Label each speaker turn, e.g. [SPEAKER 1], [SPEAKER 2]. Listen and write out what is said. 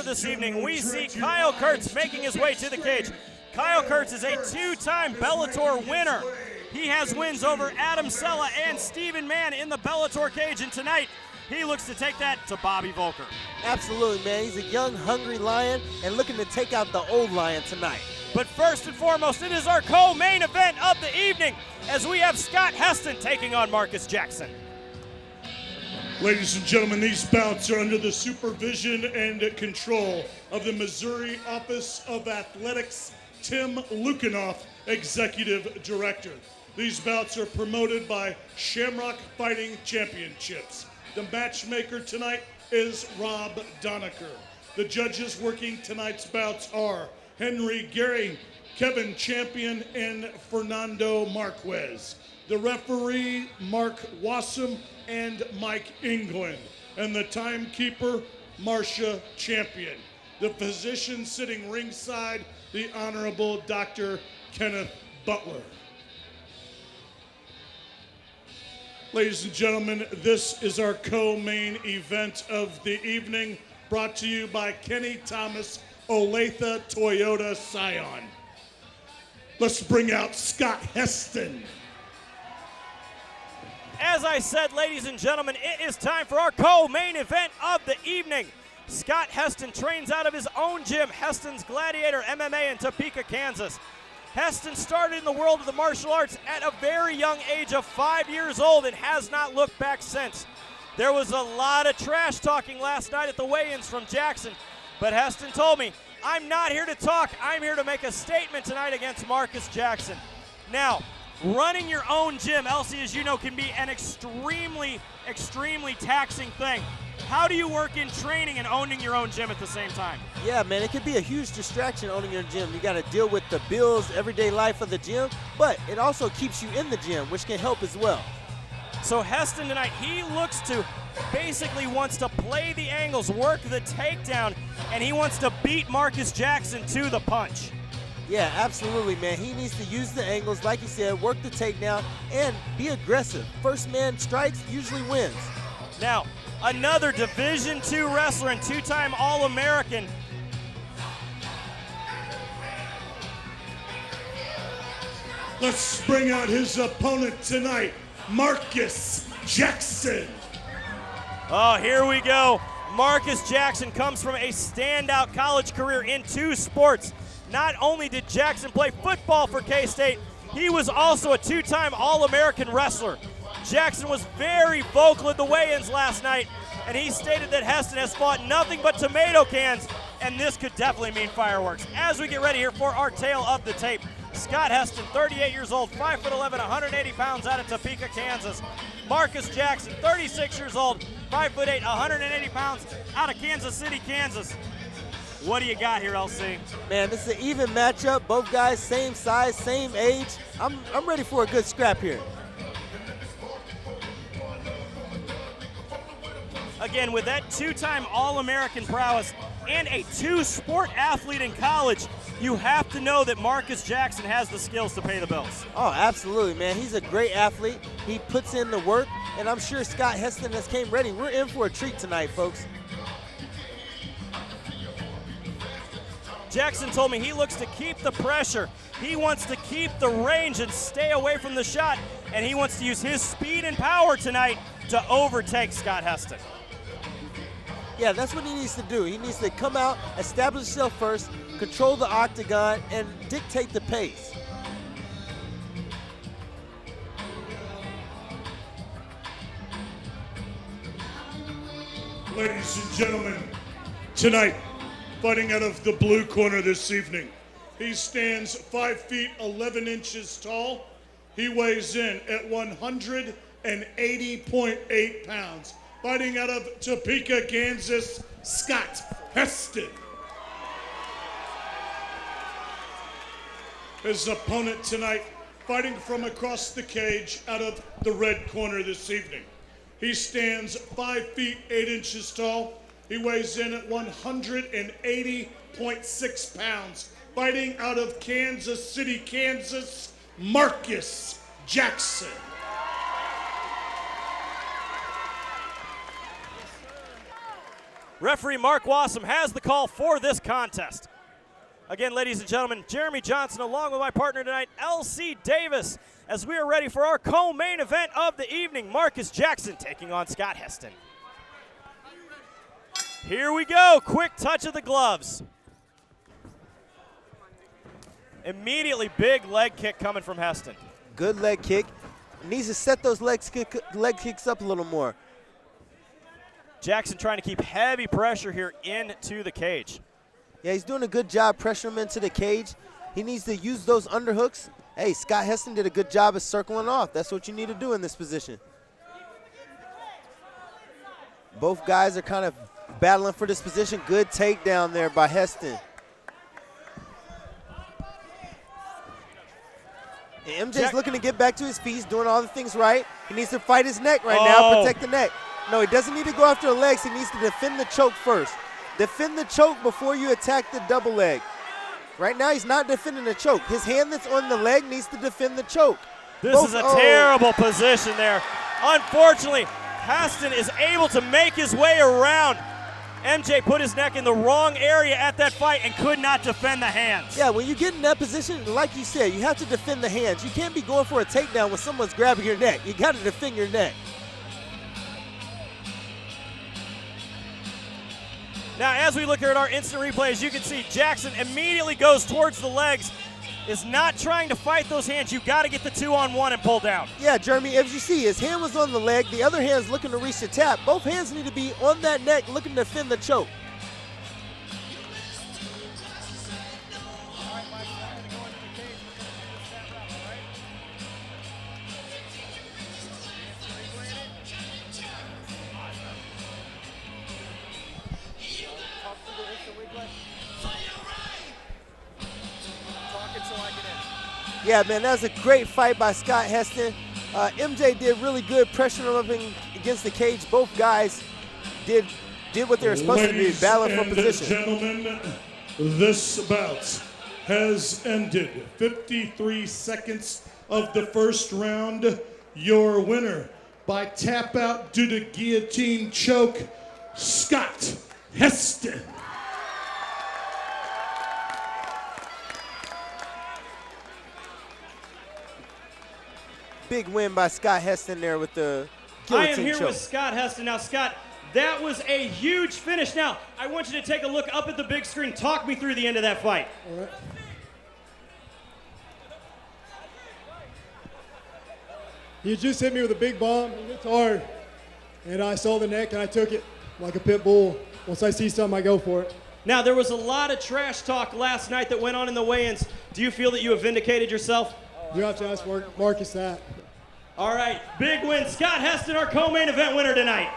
[SPEAKER 1] here this evening, we see Kyle Kurtz making his way to the cage. Kyle Kurtz is a two-time Bellator winner. He has wins over Adam Sella and Stephen Mann in the Bellator cage, and tonight he looks to take that to Bobby Volker.
[SPEAKER 2] Absolutely, man. He's a young, hungry lion and looking to take out the old lion tonight.
[SPEAKER 1] But first and foremost, it is our co-main event of the evening as we have Scott Heston taking on Marques Jackson.
[SPEAKER 3] Ladies and gentlemen, these bouts are under the supervision and control of the Missouri Office of Athletics, Tim Lukanoff, Executive Director. These bouts are promoted by Shamrock Fighting Championships. The matchmaker tonight is Rob Donaker. The judges working tonight's bouts are Henry Gehring, Kevin Champion, and Fernando Marques. The referee, Mark Wassam and Mike England. And the timekeeper, Marcia Champion. The physician sitting ringside, the Honorable Dr. Kenneth Butler. Ladies and gentlemen, this is our co-main event of the evening, brought to you by Kenny Thomas Olathe Toyota Scion. Let's bring out Scott Heston.
[SPEAKER 1] As I said, ladies and gentlemen, it is time for our co-main event of the evening. Scott Heston trains out of his own gym, Heston's Gladiator MMA in Topeka, Kansas. Heston started in the world of the martial arts at a very young age of 5 years old and has not looked back since. There was a lot of trash talking last night at the weigh-ins from Jackson, but Heston told me, I'm not here to talk, I'm here to make a statement tonight against Marques Jackson. Now, running your own gym, Elsie, as you know, can be an extremely taxing thing. How do you work in training and owning your own gym at the same time?
[SPEAKER 2] Yeah, man, it can be a huge distraction owning your gym. You got to deal with the bills, everyday life of the gym, but it also keeps you in the gym, which can help as well.
[SPEAKER 1] So Heston tonight, he looks to, basically wants to play the angles, work the takedown, and he wants to beat Marques Jackson to the punch.
[SPEAKER 2] Yeah, absolutely, man. He needs to use the angles, like you said, work the takedown, and be aggressive. First man strikes usually wins.
[SPEAKER 1] Now, another Division II wrestler and two-time All-American.
[SPEAKER 3] Let's bring out his opponent tonight, Marques Jackson.
[SPEAKER 1] Oh, here we go. Marques Jackson comes from a standout college career in two sports. Not only did Jackson play football for K-State, he was also a two-time All-American wrestler. Jackson was very vocal at the weigh-ins last night, and he stated that Heston has fought nothing but tomato cans, and this could definitely mean fireworks. As we get ready here for our tale of the tape, Scott Heston, 38 years old, 5'11", 180 pounds out of Topeka, Kansas. Marques Jackson, 36 years old, 5'8", 180 pounds out of Kansas City, Kansas. What do you got here, LC?
[SPEAKER 2] Man, this is an even matchup. Both guys same size, same age. I'm ready for a good scrap here.
[SPEAKER 1] Again, with that two-time All-American prowess and a two-sport athlete in college, you have to know that Marques Jackson has the skills to pay the bills.
[SPEAKER 2] Oh, absolutely, man. He's a great athlete. He puts in the work, and I'm sure Scott Heston has came ready. We're in for a treat tonight, folks.
[SPEAKER 1] Jackson told me he looks to keep the pressure. He wants to keep the range and stay away from the shot, and he wants to use his speed and power tonight to overtake Scott Heston.
[SPEAKER 2] Yeah, that's what he needs to do. He needs to come out, establish himself first, control the octagon, and dictate the pace.
[SPEAKER 3] Ladies and gentlemen, tonight, fighting out of the blue corner this evening, he stands 5 feet 11 inches tall. He weighs in at 180.8 pounds. Fighting out of Topeka, Kansas, Scott Heston. His opponent tonight, fighting from across the cage out of the red corner this evening. He stands 5 feet 8 inches tall. He weighs in at 180.6 pounds. Fighting out of Kansas City, Kansas, Marques Jackson.
[SPEAKER 1] Referee Mark Wassam has the call for this contest. Again, ladies and gentlemen, Jeremy Johnson along with my partner tonight, LC Davis, as we are ready for our co-main event of the evening. Marques Jackson taking on Scott Heston. Here we go, quick touch of the gloves. Immediately big leg kick coming from Heston.
[SPEAKER 2] Good leg kick. Needs to set those leg kicks up a little more.
[SPEAKER 1] Jackson trying to keep heavy pressure here into the cage.
[SPEAKER 2] Yeah, he's doing a good job pressuring him into the cage. He needs to use those underhooks. Hey, Scott Heston did a good job of circling off. That's what you need to do in this position. Both guys are kind of battling for this position. Good takedown there by Heston. And MJ's looking to get back to his feet. He's doing all the things right. He needs to fight his neck right now, protect the neck. No, he doesn't need to go after the legs. He needs to defend the choke first. Defend the choke before you attack the double leg. Right now, he's not defending the choke. His hand that's on the leg needs to defend the choke.
[SPEAKER 1] This is a terrible position there. Unfortunately, Heston is able to make his way around. MJ put his neck in the wrong area at that fight and could not defend the hands.
[SPEAKER 2] Yeah, when you get in that position, like you said, you have to defend the hands. You can't be going for a takedown when someone's grabbing your neck. You got to defend your neck.
[SPEAKER 1] Now, as we look here at our instant replays, you can see Jackson immediately goes towards the legs, is not trying to fight those hands. You got to get the 2-on-1 and pull down.
[SPEAKER 2] Yeah, Jeremy, as you see, his hand was on the leg. The other hand's looking to reach the tap. Both hands need to be on that neck looking to defend the choke. Yeah, man, that was a great fight by Scott Heston. MJ did really good pressuring him against the cage. Both guys did what they were supposed to do, battling for position.
[SPEAKER 3] Gentlemen, this bout has ended. 53 seconds of the first round. Your winner by tap out due to guillotine choke, Scott Heston.
[SPEAKER 2] Big win by Scott Heston there with the guillotine
[SPEAKER 1] I am here
[SPEAKER 2] choke.
[SPEAKER 1] with Scott Heston. Now, Scott, that was a huge finish. Now, I want you to take a look up at the big screen. Talk me through the end of that fight.
[SPEAKER 4] All right. He just hit me with a big bomb. He hits hard. And I saw the neck, and I took it like a pit bull. Once I see something, I go for it.
[SPEAKER 1] Now, there was a lot of trash talk last night that went on in the weigh-ins. Do you feel that you have vindicated yourself?
[SPEAKER 4] You have to ask Marques that.
[SPEAKER 1] All right, big win. Scott Heston, our co-main event winner tonight.